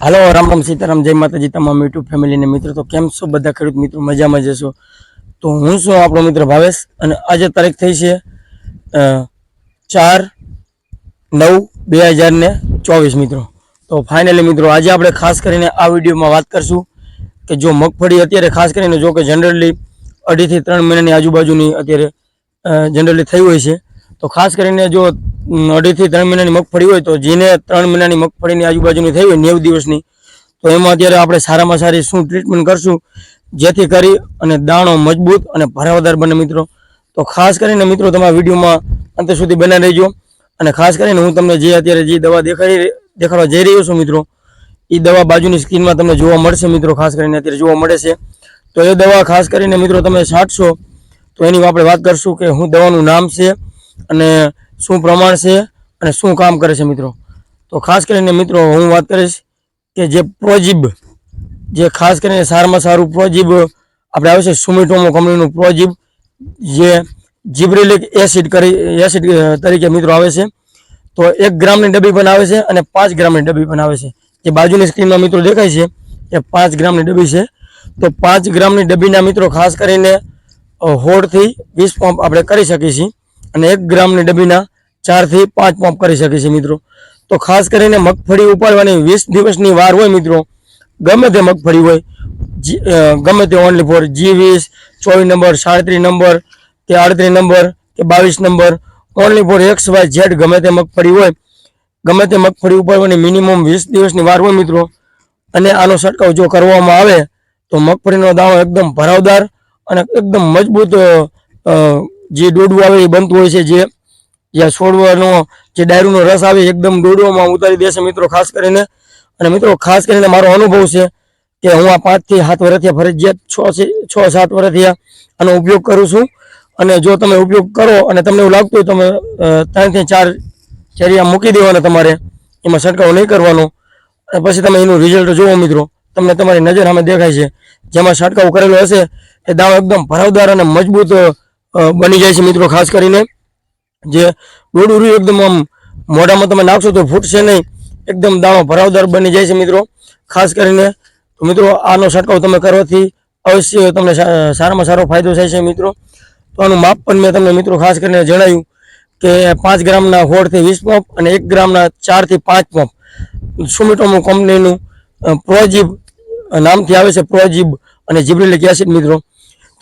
હાલો રામ રામ સીતારામ જય માતાજી તમામ યુટ્યુબ ફેમિલી ને મિત્રો તો કેમ છો બધા ખેડૂત મિત્રો મજામાં જશો તો હું છું આપણો મિત્ર ભાવેશ અને આજે તારીખ થઈ છે 4/9/2024 મિત્રો તો ફાઇનલી મિત્રો આજે આપણે ખાસ કરીને આ વિડીયોમાં વાત કરશું કે જો મગફળી અત્યારે ખાસ કરીને જો કે જનરલી 2.5 થી 3 મહિનાની આજુબાજુની અત્યારે જનરલી થઈ હોય છે તો ખાસ કરીને જો 2.5 થી 3 મહિનાની મગફળી હોય તો જેને 3 મહિનાની મગફળીની આજુબાજુની થઈ હોય 90 દિવસની તો એમાં અત્યારે આપણે સારામાં સારી શું ટ્રીટમેન્ટ કરશું જેથી કરી અને દાણો મજબૂત અને ભરાવદાર બને મિત્રો તો ખાસ કરીને મિત્રો તમારા વિડીયોમાં અંત સુધી બનાવી રહેજો અને ખાસ કરીને હું તમને જે અત્યારે જે દવા દેખાડવા જઈ રહ્યો છું મિત્રો એ દવા બાજુની સ્ક્રીનમાં તમને જોવા મળશે મિત્રો ખાસ કરીને અત્યારે જોવા મળે છે તો એ દવા ખાસ કરીને મિત્રો તમે છાંટશો તો એની આપણે વાત કરશું કે શું દવાનું નામ છે અને શું પ્રમાણ છે અને શું કામ કરે છે મિત્રો તો ખાસ કરીને મિત્રો હું વાત કરીશ કે જે પ્રોજીબ જે ખાસ કરીને સારામાં સારું પ્રોજીબ આપણે આવે છે સુમિટોમો કંપનીનું પ્રોજીબ જે જીબ્રેલિક એસિડ તરીકે મિત્રો આવે છે તો 1 ગ્રામની ડબ્બી પણ આવે છે અને 5 ગ્રામની ડબ્બી પણ આવે છે જે બાજુની સ્ક્રીનમાં મિત્રો દેખાય છે એ 5 ગ્રામની ડબ્બી છે તો 5 ગ્રામની ડબ્બીના મિત્રો ખાસ કરીને 16 થી 20 પંપ આપણે કરી શકીએ છીએ અને 1 ગ્રામની ડબ્બીના 4 થી 5 પંપ કરી શકીએ છીએ મિત્રો તો ખાસ કરીને મગફળી ઉપાડવાની 20 દિવસની વાર હોય મિત્રો ગમે તે મગફળી હોય ગમે તે only for G20 24 number 37 number કે 38 નંબર કે 22 નંબર ઓનલી ફોર XYZ ગમે તે મગફળી હોય ગમે તે મગફળી ઉપાડવાની મિનિમમ 20 દિવસની વાર હોય મિત્રો અને આનો છંટકાવ જો કરવામાં આવે તો મગફળીનો દાણો એકદમ ભરાવદાર અને એકદમ મજબૂત જે ડોડું આવે એ બનતું હોય છે જે છોડવાનો જે ડાયરુનો રસ આવે એકદમ ડોડવામાં ઉતારી દેશે મિત્રો ખાસ કરીને અને મિત્રો ખાસ કરીને મારો અનુભવ છે કે હું આ 5 થી 7 વર્ષથી ફરજિયાત 6-7 વર્ષથી આનો ઉપયોગ કરું છું અને જો તમે ઉપયોગ કરો અને તમને એવું લાગતું હોય તમે 3 થી 4 ચરિયા મૂકી દેવાના તમારે એમાં છંટકાવ નહીં કરવાનો અને પછી તમે એનું રિઝલ્ટ જોવો મિત્રો તમને તમારી નજર સામે દેખાય છે જેમાં છંટકાવ કરેલો હશે એ દાણો એકદમ ભરાવદાર અને મજબૂત બની જાય છે મિત્રો ખાસ કરીને જે ડોડું એકદમ આમ મોઢામાં તમે નાખશો તો ફૂટશે નહીં એકદમ દાણો ભરાવદાર બની જાય છે મિત્રો ખાસ કરીને તો મિત્રો આનો છંટકાવ તમે કરવાથી અવશ્ય તમને સારામાં સારો ફાયદો થાય છે મિત્રો તો આનું માપ પણ મેં તમને મિત્રો ખાસ કરીને જણાવ્યું કે 5 ગ્રામના 16 થી 20 પંપ અને 1 ગ્રામના 4 થી 5 પંપ સુમિટોમો કંપનીનું પ્રોજીબ નામથી આવે છે પ્રોજીબ અને જીબ્રેલિક એસિડ મિત્રો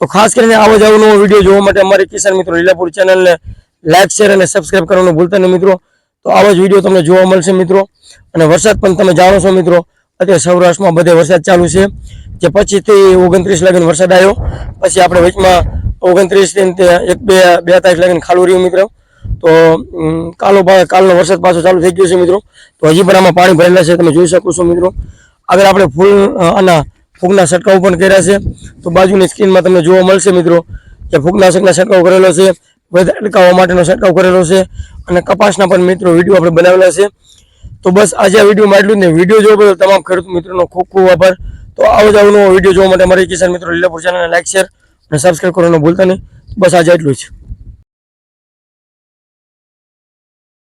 તો ખાસ કરીને આવો જ નવો વિડીયો જોવા માટે અમારી કિસાન મિત્રો લીલાપુર ચેનલને લાઈક શેર અને સબસ્ક્રાઇબ કરવાનું ભૂલતા નહીં મિત્રો તો આવો જ વિડીયો તમને જોવા મળશે મિત્રો અને વરસાદ પણ તમે જાણો છો મિત્રો અત્યારે સૌરાષ્ટ્રમાં બધે વરસાદ ચાલુ છે જે 25 થી 29 લગીને વરસાદ આવ્યો પછી આપણે વચમાં 29 થી 1-2 તારીખ લગીને ખાલું રહ્યું મિત્રો તો કાલનો વરસાદ પાછો ચાલુ થઈ ગયો છે મિત્રો તો હજી પણ આમાં પાણી ભરેલા છે તમે જોઈ શકો છો મિત્રો આગળ આપણે ફૂગના છંટકાવ પણ કર્યા છે તો બાજુની સ્ક્રીનમાં તમને જોવા મળશે મિત્રો કે ફૂગનાશકના છંટકાવ કરેલો છે અટકાવવા માટેનો છંટકાવ કરેલો છે અને કપાસના પણ મિત્રો વિડીયો આપણે બનાવેલા છે તો બસ આજે આ વિડીયોમાં એટલું જ નહીં વિડીયો જોવા બદલ તમામ ખેડૂત મિત્રોનો ખૂબ ખૂબ આભાર તો આવો જ નવો વિડીયો જોવા માટે મારી કિસાન મિત્રો લીલાપુર ચેનલને લાઈક શેર અને સબસ્ક્રાઈબ કરવાનું ભૂલતા નહીં બસ આજે એટલું જ.